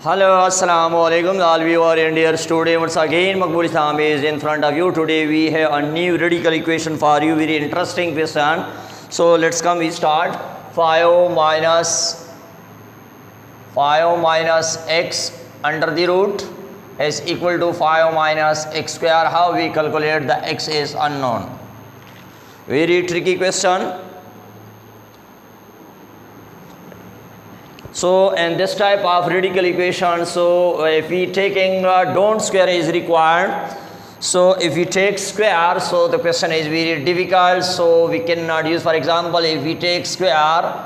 Hello, Assalamu alaikum, all viewer and dear student. Once again, Makbul Islam is in front of you. Today we have a new radical equation for you. Very interesting question. So let's come. We start 5 minus x under the root is equal to 5 minus x square. How we calculate the x is unknown. Very tricky question. So, and this type of radical equation, so if we taking don't square is required. So if we take square, so the question is very difficult, so we cannot use. For example, if we take square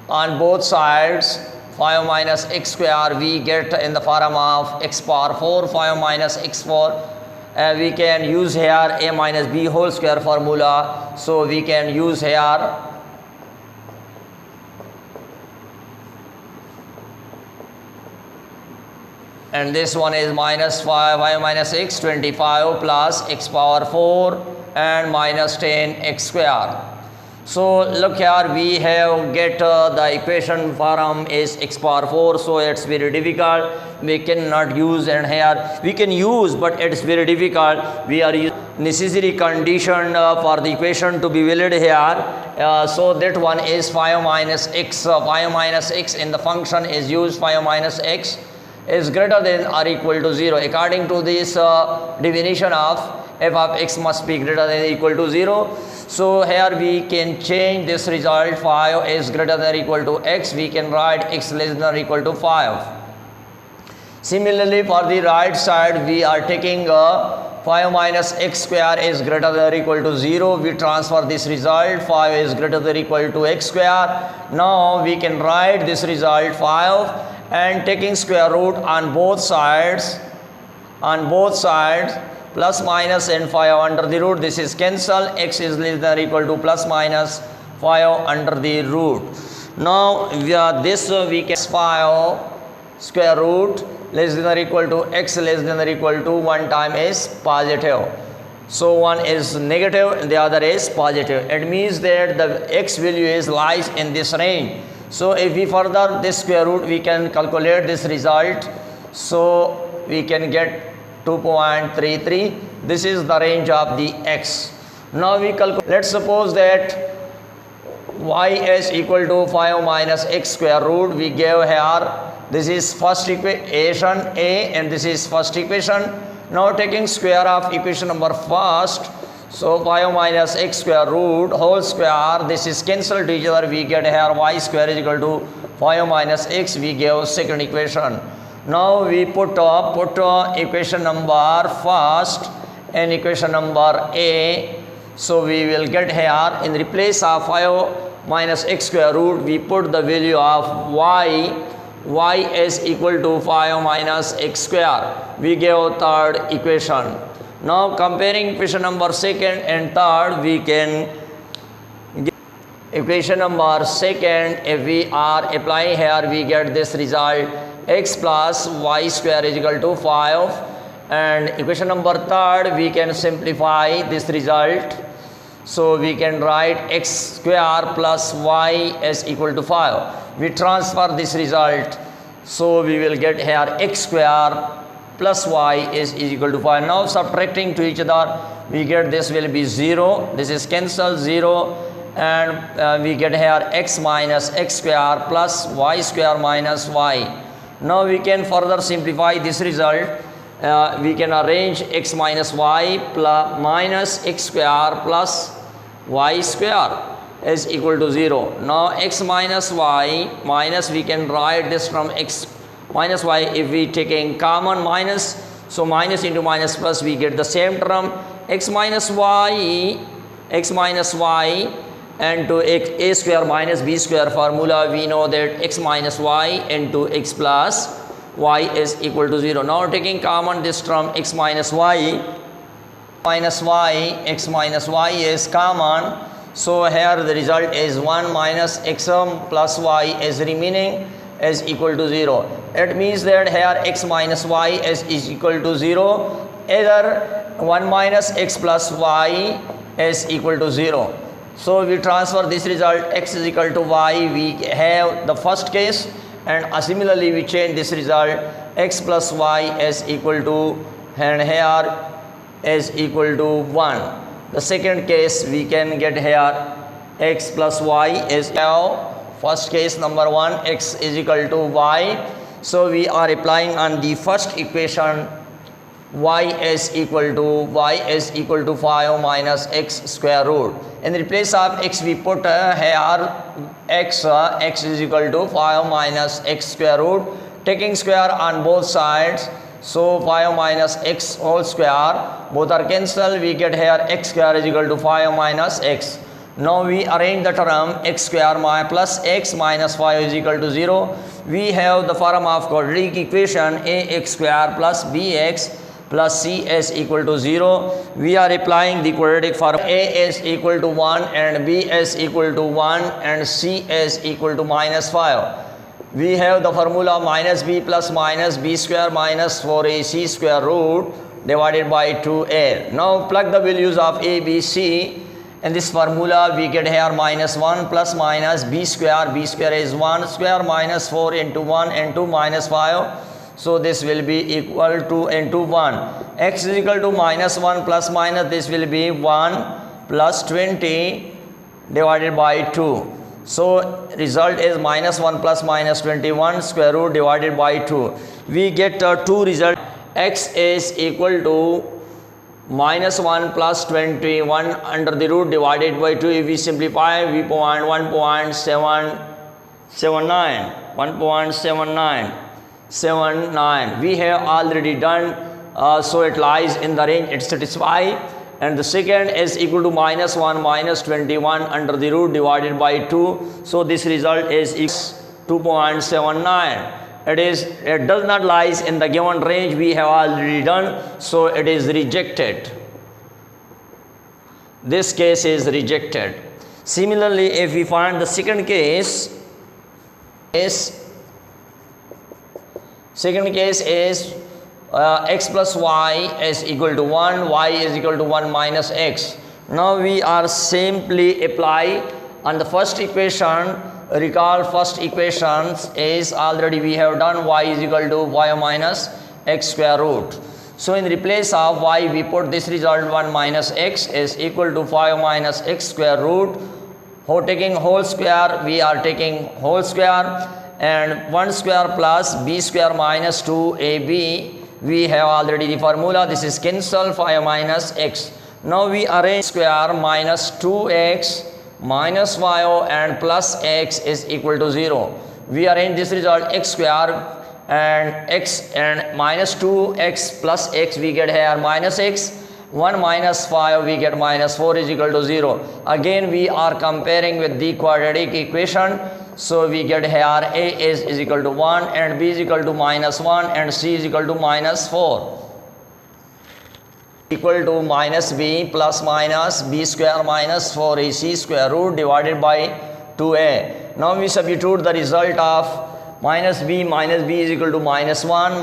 on both sides, 5 minus x square, we get in the form of x power 4, 5 minus x4. We can use here a minus b whole square formula. So we can use here and this one is minus 5 minus x 25 plus x power 4 and minus 10 x square. So look here, we have get the equation form is x power 4, so it's very difficult, we cannot use, and here we can use but it's very difficult. We are using necessary condition for the equation to be valid here. So that one is 5 minus x. 5 minus x in the function is used. 5 minus x is greater than or equal to 0. According to this definition of f of x must be greater than or equal to 0. So here we can change this result. 5 is greater than or equal to x. We can write x less than or equal to 5. Similarly, for the right side, we are taking 5 minus x square is greater than or equal to 0. We transfer this result. 5 is greater than or equal to x square. Now we can write this result 5 and taking square root on both sides, plus minus and 5 under the root. This is cancel. X is less than or equal to plus minus 5 under the root. Now this we can 5 square root less than or equal to x less than or equal to 1 time is positive. So one is negative and the other is positive. It means that the x value is lies in this range. So if we further this square root, we can calculate this result. So we can get 2.33. This is the range of the x. Now we calculate. Let's suppose that y is equal to 5 minus x square root. We gave here, this is first equation a and this is first equation. Now taking square of equation number first. So 5 minus x square root whole square, this is cancelled to each other. We get here y square is equal to 5 minus x. We give second equation. Now we put equation number first and equation number a. So we will get here in the place of 5 minus x square root, we put the value of y is equal to 5 minus x square. We give third equation. Now comparing equation number second and third, we can get equation number second. If we are applying here, we get this result x plus y square is equal to 5. And equation number third, we can simplify this result. So we can write x square plus y is equal to 5. We transfer this result. So we will get here x square plus y is equal to 5. Now subtracting to each other, we get this will be 0. This is cancel 0 and we get here x minus x square plus y square minus y. Now we can further simplify this result. We can arrange x minus y plus minus x square plus y square is equal to 0. Now x minus y minus, we can write this from x minus y. If we taking common minus, so minus into minus plus, we get the same term x minus y and to a square minus b square formula, we know that x minus y into x plus y is equal to 0. Now taking common this term x minus y x minus y is common. So here the result is 1 minus x plus y is remaining is equal to 0. It means that here x minus y is equal to 0. Either 1 minus x plus y is equal to 0. So we transfer this result x is equal to y. We have the first case and similarly we change this result x plus y is equal to, and here is equal to 1. The second case we can get here x plus y is now first case number 1, x is equal to y. So we are applying on the first equation y is equal to 5 minus x square root. In the place of x we put here x is equal to 5 minus x square root, taking square on both sides. So 5 minus x whole square, both are cancelled, we get here x square is equal to 5 minus x. Now we arrange the term x square plus x minus 5 is equal to 0. We have the form of quadratic equation ax square plus bx plus c is equal to 0. We are applying the quadratic form. A is equal to 1 and b is equal to 1 and c is equal to minus 5. We have the formula minus b plus minus b square minus 4ac square root divided by 2a. Now plug the values of a, b, c. In this formula we get here minus 1 plus minus b square is 1 square minus 4 into 1 into minus 5. So this will be equal to into 1. X is equal to minus 1 plus minus, this will be 1 plus 20 divided by 2. So result is minus 1 plus minus 21 square root divided by 2. We get 2 result. X is equal to minus 1 plus 21 under the root divided by 2. If we simplify, we find 1.79. We have already done, so it lies in the range, it satisfies. And the second is equal to minus 1 minus 21 under the root divided by 2. So this result is 2.79. It does not lies in the given range we have already done, so it is rejected. This case is rejected. Similarly, if we find the second case is x plus y is equal to 1, y is equal to 1 minus x. Now we are simply apply on the first equation. Recall first equations is already we have done y is equal to y minus x square root. So in the place of y we put this result 1 minus x is equal to 5 minus x square root. For taking whole square, we are taking whole square, and 1 square plus b square minus 2ab. We have already the formula, this is cancel 5 minus x. Now we arrange square minus 2x minus 5 and plus x is equal to 0. We arrange this result x square and x and minus 2x plus x we get here minus x. 1 minus 5 we get minus 4 is equal to 0. Again we are comparing with the quadratic equation. So we get here a is equal to 1 and b is equal to minus 1 and c is equal to minus 4. Equal to minus b plus minus b square minus 4ac square root divided by 2a. Now we substitute the result of minus b is equal to minus 1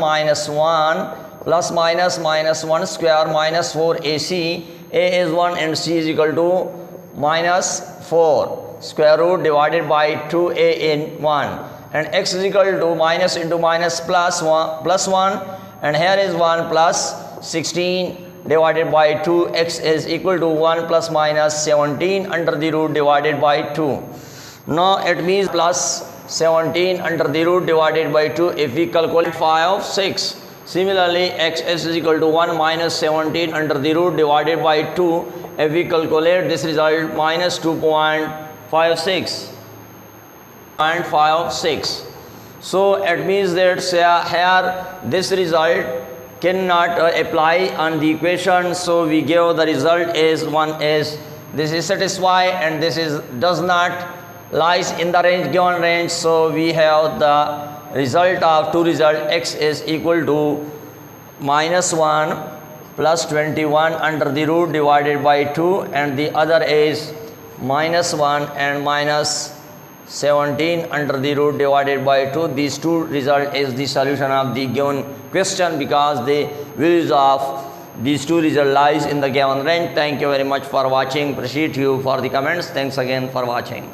plus minus 1 square minus 4ac. A is 1 and c is equal to minus 4 square root divided by 2a in 1, and x is equal to minus into minus plus 1 and here is 1 plus 16 divided by 2. X is equal to 1 plus minus 17 under the root divided by 2. Now it means plus 17 under the root divided by 2 if we calculate 5 of 6. Similarly, x is equal to 1 minus 17 under the root divided by 2. If we calculate this result minus 2.56. So it means that here this result cannot apply on the equation. So we give the result is 1 is this is satisfied and this is does not lies in the range given range. So we have the result of two result x is equal to minus 1 plus 21 under the root divided by 2, and the other is minus 1 and minus 17 under the root divided by 2. These two result is the solution of the given question because the values of these two result lies in the given range. Thank you very much for watching. Appreciate you for the comments. Thanks again for watching.